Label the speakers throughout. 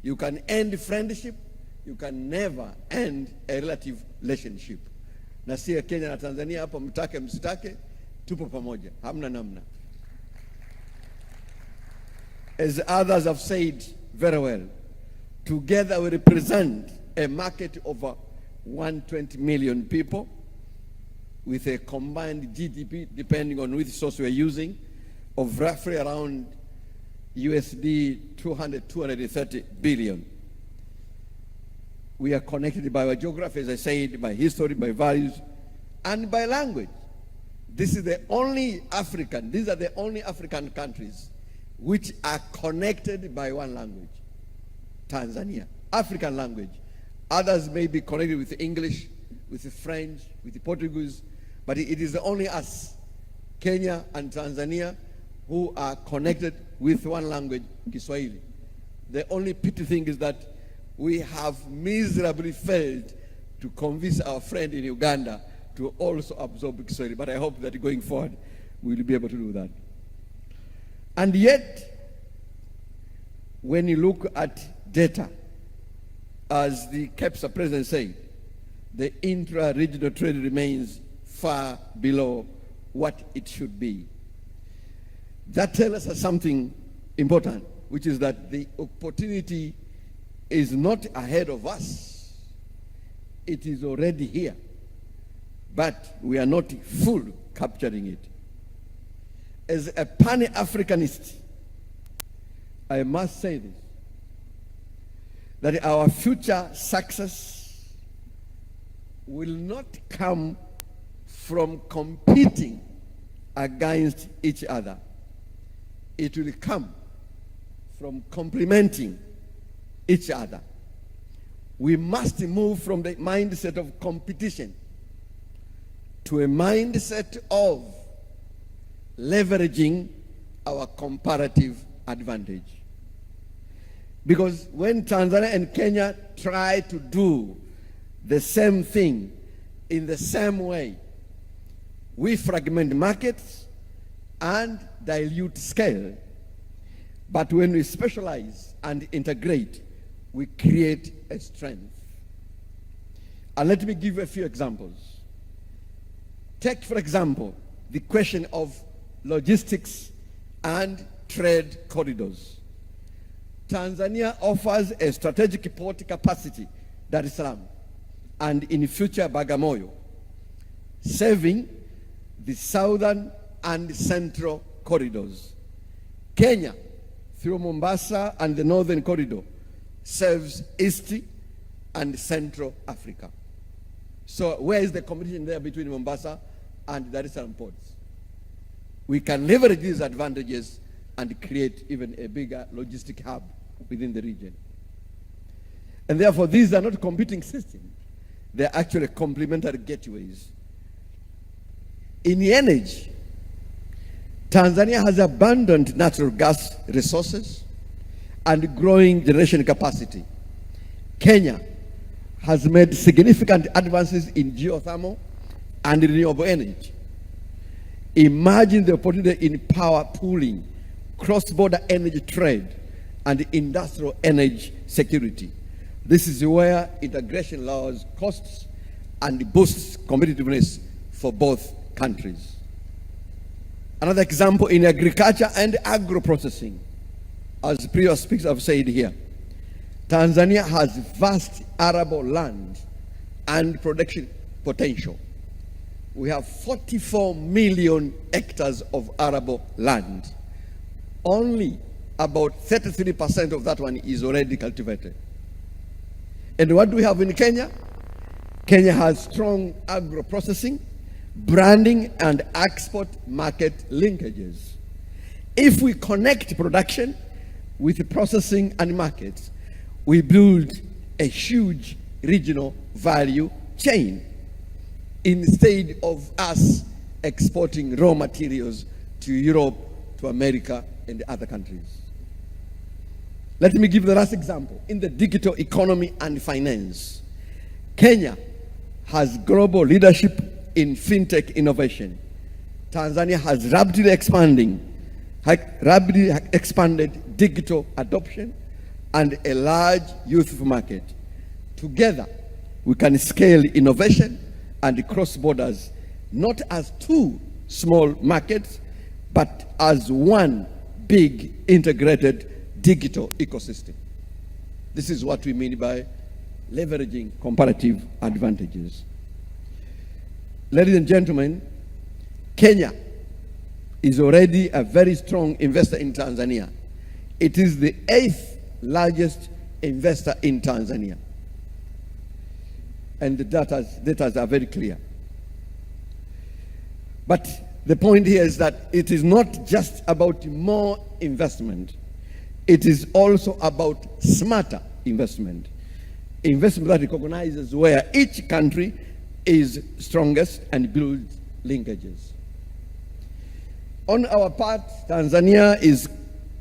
Speaker 1: You can end friendship, you can never end a relative relationship. Na si Kenya na Tanzania hapo, mtake msitake, tupo pamoja, hamna namna. As others have said very well, together we represent a market of 120 million people with a combined GDP, depending on which source we're using, of roughly around USD 230 billion. We are connected by our geography, as I said, by history, by values, and by language. These are the only African countries which are connected by one language, Tanzania, African language. Others may be connected with English, with French, with Portuguese, but it is only us, Kenya and Tanzania, who are connected with one language, Kiswahili. The only pity thing is that we have miserably failed to convince our friend in Uganda to also absorb Kiswahili, but I hope that going forward we'll be able to do that. And yet, when you look at data, as the KEPSA president said, the intra-regional trade remains far below what it should be. That tells us something important, which is that the opportunity is not ahead of us. It is already here, but we are not full capturing it. As a Pan-Africanist, I must say this, that our future success will not come from competing against each other. It will come from complementing each other. We must move from the mindset of competition to a mindset of leveraging our comparative advantage. Because when Tanzania and Kenya try to do the same thing in the same way, we fragment markets and dilute scale. But when we specialize and integrate, we create a strength. And let me give you a few examples. Take, for example, the question of logistics and trade corridors. Tanzania offers a strategic port capacity, Dar es Salaam, and in future Bagamoyo, serving the southern and central corridors. Kenya, through Mombasa and the northern corridor, serves East and Central Africa. So where is the competition there between Mombasa and Dar es Salaam ports? We can leverage these advantages and create even a bigger logistic hub within the region. And therefore, these are not competing systems. They're actually complementary gateways. In energy, Tanzania has abundant natural gas resources and growing generation capacity. Kenya has made significant advances in geothermal and renewable energy. Imagine the opportunity in power pooling, cross-border energy trade, and industrial energy security. This is where integration lowers costs and boosts competitiveness for both countries. Another example in agriculture and agro-processing, as previous speakers have said here, Tanzania has vast arable land and production potential. We have 44 million hectares of arable land. Only about 33% of that one is already cultivated. And what do we have in Kenya? Kenya has strong agro-processing, branding, and export market linkages. If we connect production with processing and markets, we build a huge regional value chain instead of us exporting raw materials to Europe, to America, and other countries. Let me give the last example. In the digital economy and finance, Kenya has global leadership in fintech innovation. Tanzania has rapidly expanded digital adoption and a large youth market. Together, we can scale innovation and cross borders, not as two small markets, but as one big integrated digital ecosystem. This is what we mean by leveraging comparative advantages. Ladies and gentlemen, Kenya is already a very strong investor in Tanzania. It is the 8th largest investor in Tanzania. And the data are very clear. But the point here is that it is not just about more investment. It is also about smarter investment. Investment that recognizes where each country is strongest and builds linkages. On our part, Tanzania is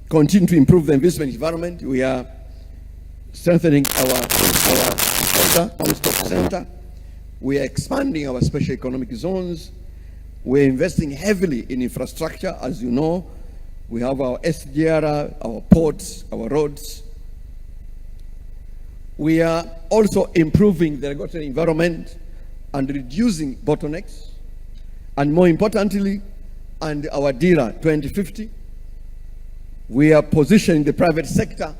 Speaker 1: continuing to improve the investment environment. We are strengthening our one-stop center. We are expanding our special economic zones. We're investing heavily in infrastructure, as you know. We have our SGR, our ports, our roads. We are also improving the regulatory environment and reducing bottlenecks. And more importantly, and our DIRA 2050, we are positioning the private sector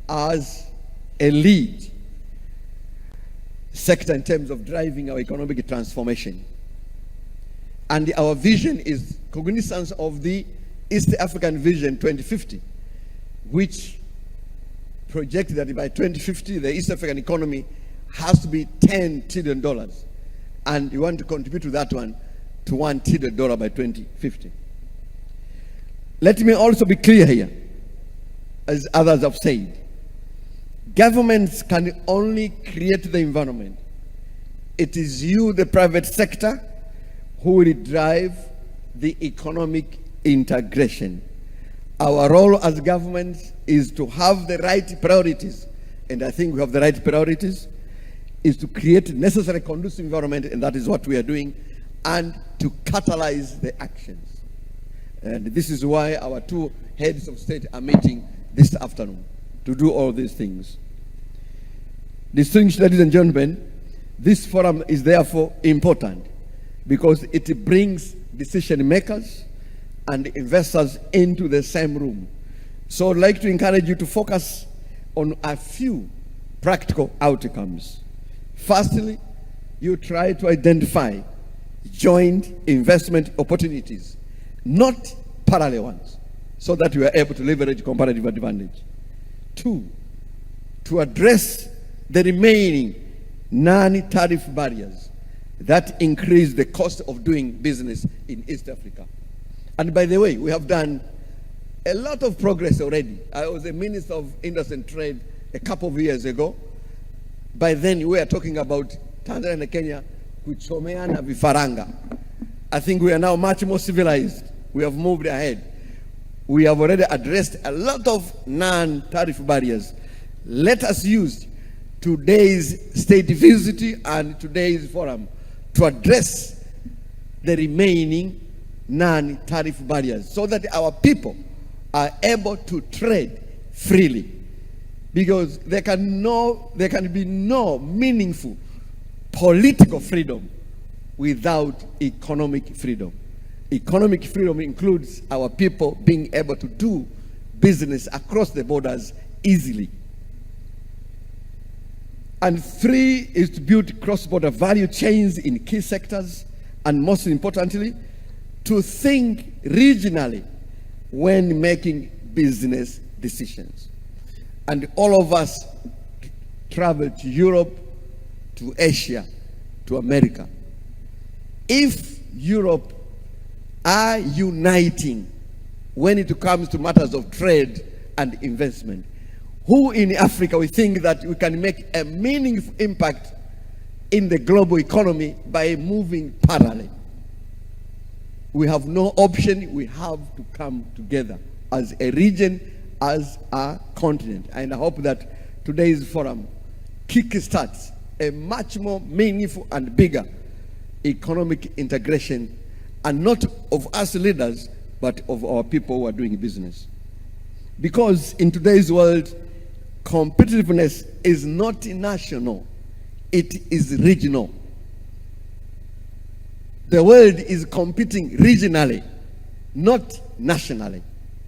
Speaker 1: as a lead sector in terms of driving our economic transformation. And our vision is cognizance of the East African Vision 2050, which projects that by 2050, the East African economy has to be $10 trillion. And we want to contribute to that one to $1 trillion by 2050. Let me also be clear here, as others have said. Governments can only create the environment. It is you, the private sector, who will drive the economic integration. Our role as governments is to have the right priorities, and I think we have the right priorities, is to create necessary conducive environment, and that is what we are doing, and to catalyze the actions. And this is why our two heads of state are meeting this afternoon to do all these things. Distinguished ladies and gentlemen, this forum is therefore important because it brings decision makers and investors into the same room. So I'd like to encourage you to focus on a few practical outcomes. Firstly, you try to identify joint investment opportunities, not parallel ones, so that you are able to leverage comparative advantage. 2, to address the remaining non-tariff barriers that increase the cost of doing business in East Africa. And by the way, we have done a lot of progress already. I was a Minister of Industry and Trade a couple of years ago. By then, we were talking about Tanzania and Kenya kuchomeana vifaranga. I think we are now much more civilized. We have moved ahead. We have already addressed a lot of non-tariff barriers. Let us use today's state visit and today's forum to address the remaining non-tariff barriers so that our people are able to trade freely. Because there can be no meaningful political freedom without economic freedom. Economic freedom includes our people being able to do business across the borders easily. And 3 is to build cross-border value chains in key sectors, and most importantly, to think regionally when making business decisions. And all of us travel to Europe, to Asia, to America. If Europe are uniting when it comes to matters of trade and investment, who in Africa we think that we can make a meaningful impact in the global economy by moving parallel? We have no option. We have to come together as a region, as a continent. And I hope that today's forum kickstarts a much more meaningful and bigger economic integration, and not of us leaders, but of our people who are doing business. Because in today's world, competitiveness is not national, it is regional. The world is competing regionally, not nationally.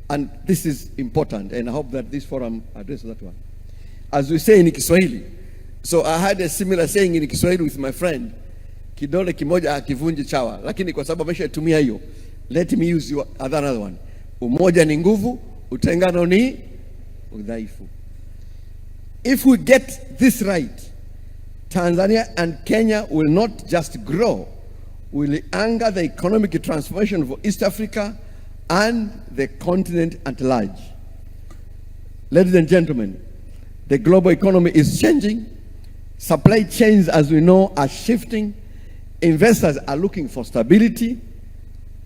Speaker 1: And this is important, and I hope that this forum addresses that one. As we say in Kiswahili, so I had a similar saying in Kiswahili with my friend, kidole kimoja hakivunji chawa, lakini kwa sababu ameshatumia hiyo, let me use another one. Umoja ni nguvu, utengano ni udhaifu. If we get this right, Tanzania and Kenya will not just grow, will anchor the economic transformation for East Africa and the continent at large. Ladies and gentlemen, the global economy is changing. Supply chains, as we know, are shifting. Investors are looking for stability,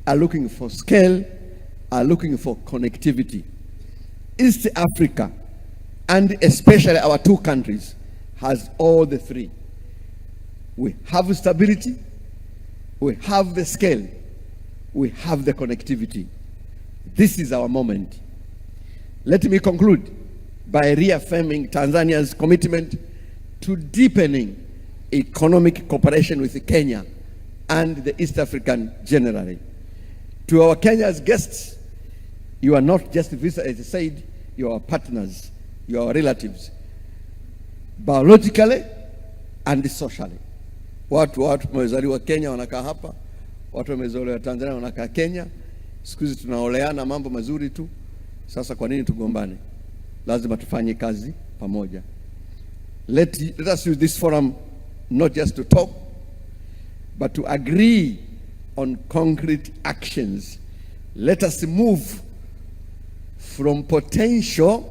Speaker 1: are looking for scale, are looking for connectivity. East Africa, and especially our two countries, has all the three. We have stability, we have the scale, we have the connectivity. This is our moment. Let me conclude by reaffirming Tanzania's commitment to deepening economic cooperation with Kenya and the East African generally. To our Kenya's guests, you are not just visitors, as I said, you are partners, you are relatives, biologically and socially. Watu wamezaliwa Kenya wanakaa hapa, watu wamezaliwa Tanzania wanakaa Kenya. Siku hizi tunaoleana mambo mazuri tu. Sasa kwa nini tugombane? Lazima tufanye kazi pamoja. Let us use this forum not just to talk, but to agree on concrete actions. Let us move from potential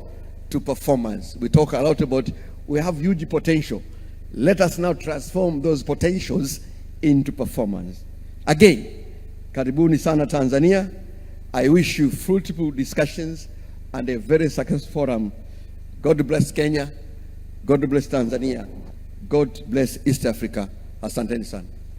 Speaker 1: to performance. We talk a lot about we have huge potential. Let us now transform those potentials into performance. Again, karibuni sana Tanzania. I wish you fruitful discussions and a very successful forum. God bless Kenya. God bless Tanzania. God bless East Africa. Asanteni sana.